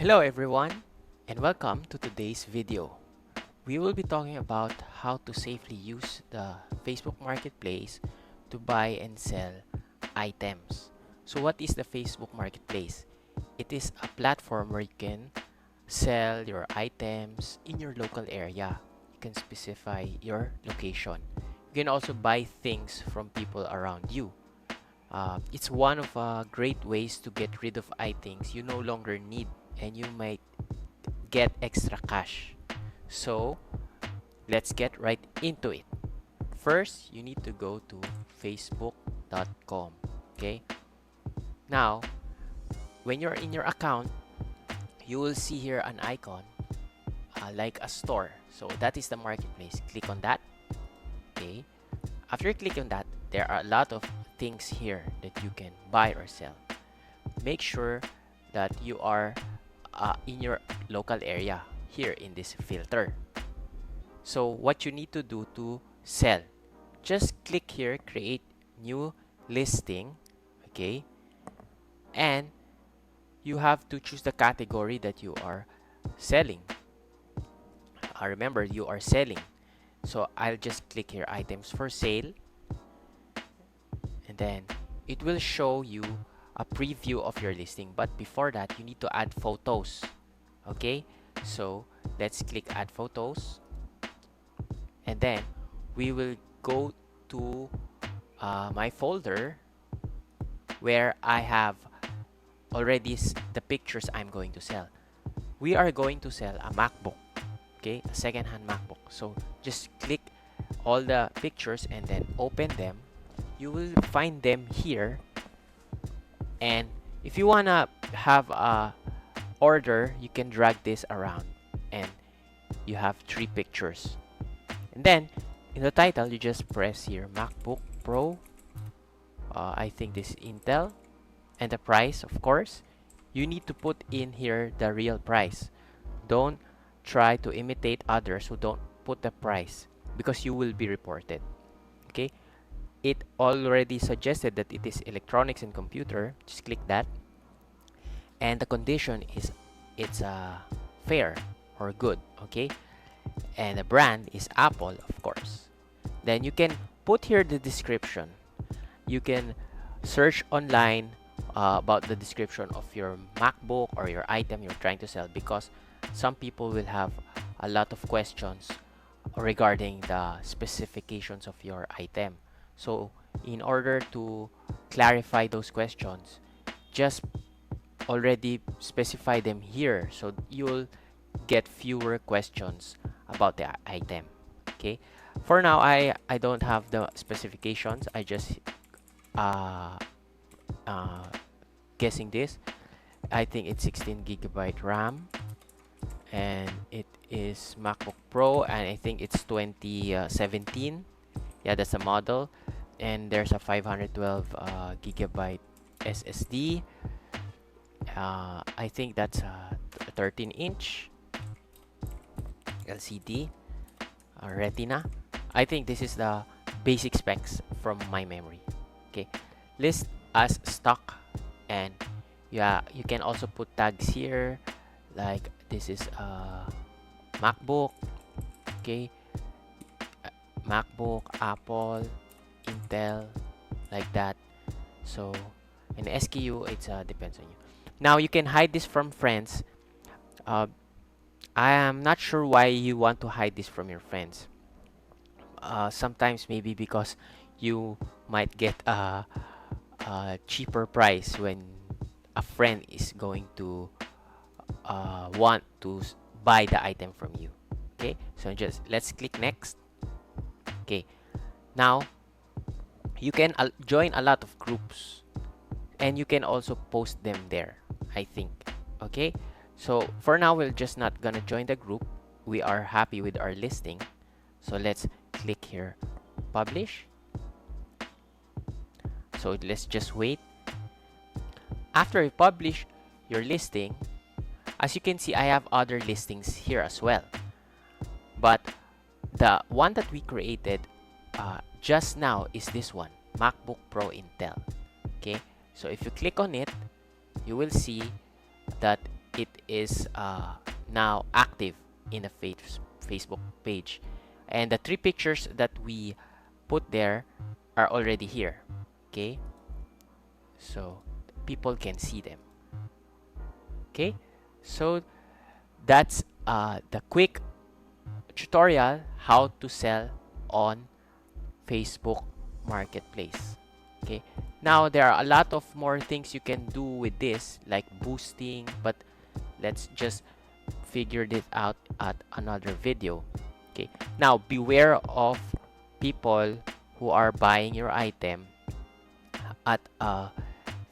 Hello everyone and welcome to today's video. We will be talking about how to safely use the Facebook Marketplace to buy and sell items. So what is the Facebook Marketplace? It is a platform where you can sell your items in your local area. You can specify your location. You can also buy things from people around you. It's one of great ways to get rid of items you no longer need and you might get extra cash. So let's get right into it. First, you need to go to facebook.com. Okay, now when you're in your account, you will see here an icon like a store. So that is the marketplace. Click on that. Okay, after you click on that, there are a lot of things here that you can buy or sell. Make sure that you are in your local area here in this filter. So what you need to do to sell, just click here, create new listing. Okay, and you have to choose the category that you are selling. Remember, you are selling, so I'll just click here items for sale, and then it will show you a preview of your listing. But before that, you need to add photos. Okay, so let's click add photos, and then we will go to my folder where I have already the pictures I'm going to sell. We are going to sell a MacBook, okay, a second-hand MacBook. So just click all the pictures and then open them. You will find them here, and if you wanna have a order, you can drag this around and you have 3 pictures. And then in the title, you just press here MacBook Pro. I think this is Intel, and the price, of course. You need to put in here the real price. Don't try to imitate others who don't put the price, because you will be reported. Okay, it already suggested that it is electronics and computer. Just click that, and the condition is it's fair or good. Okay, and the brand is Apple, of course. Then you can put here the description. You can search online about the description of your MacBook or your item you're trying to sell, because some people will have a lot of questions regarding the specifications of your item. So in order to clarify those questions, just already specify them here, so you'll get fewer questions about the item. Okay, for now I don't have the specifications. I just uh, guessing this. I think it's 16GB RAM, and it is MacBook Pro, and I think it's 2017. Yeah, that's the model. And there's a 512GB SSD. I think that's a 13-inch LCD, Retina. I think this is the basic specs from my memory. Okay, list as stock, and yeah, you can also put tags here, like this is a MacBook. Okay, MacBook, Apple, Intel, like that. So an SKU, it depends on you. Now you can hide this from friends. I am not sure why you want to hide this from your friends. Sometimes maybe because you might get a cheaper price when a friend is going to want to buy the item from you. Okay, so just let's click next. Okay, now you can join a lot of groups, and you can also post them there, I think. Okay, so for now we're just not gonna join the group. We are happy with our listing, so let's click here publish. So let's just wait. After you publish your listing, as you can see, I have other listings here as well, but the one that we created just now is this one, MacBook Pro Intel. Okay, so if you click on it, you will see that it is now active in the Facebook page, and the 3 pictures that we put there are already here. Okay, so people can see them. Okay, so that's the quick tutorial how to sell on Facebook Marketplace. Okay, now there are a lot of more things you can do with this, like boosting, but let's just figure this out at another video. Okay, now beware of people who are buying your item at a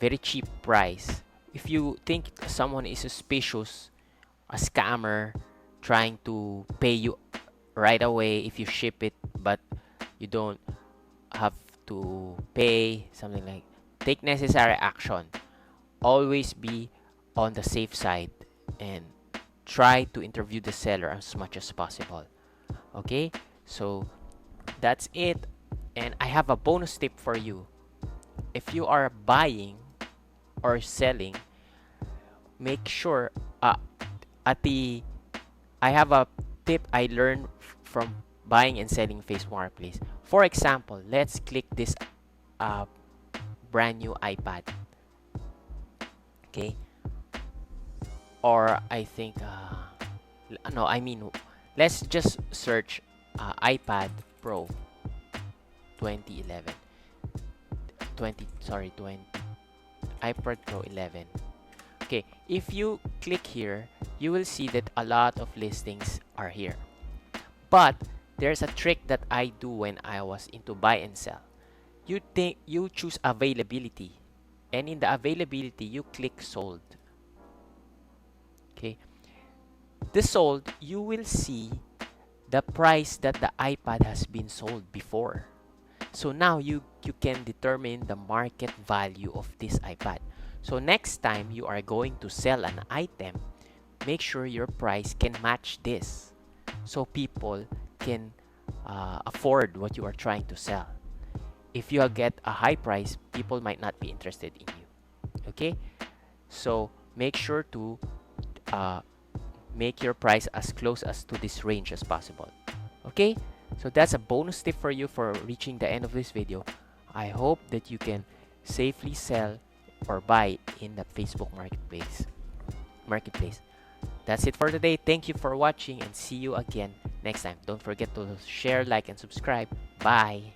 very cheap price. If you think someone is suspicious, a scammer trying to pay you right away if you ship it, but you don't have to pay, something like, take necessary action. Always be on the safe side and try to interview the seller as much as possible. Okay, so that's it. And I have a bonus tip for you. If you are buying or selling, make sure at the I have a tip I learned from buying and selling Facebook Marketplace. For example, let's click this brand new iPad. Okay, or I think no, I mean, let's just search iPad Pro 2011 20 iPad Pro 11. Okay, if you click here, you will see that a lot of listings are here, but there's a trick that I do when I was into buy and sell. You choose availability, and in the availability you click sold. Okay, the sold, you will see the price that the iPad has been sold before. So now you can determine the market value of this iPad. So next time you are going to sell an item, make sure your price can match this, so people can afford what you are trying to sell. If you get a high price, people might not be interested in you. Okay, so make sure to make your price as close as to this range as possible. Okay, so that's a bonus tip for you for reaching the end of this video. I hope that you can safely sell or buy in the Facebook marketplace. That's it for today. Thank you for watching, and see you again next time. Don't forget to share, like, and subscribe. Bye.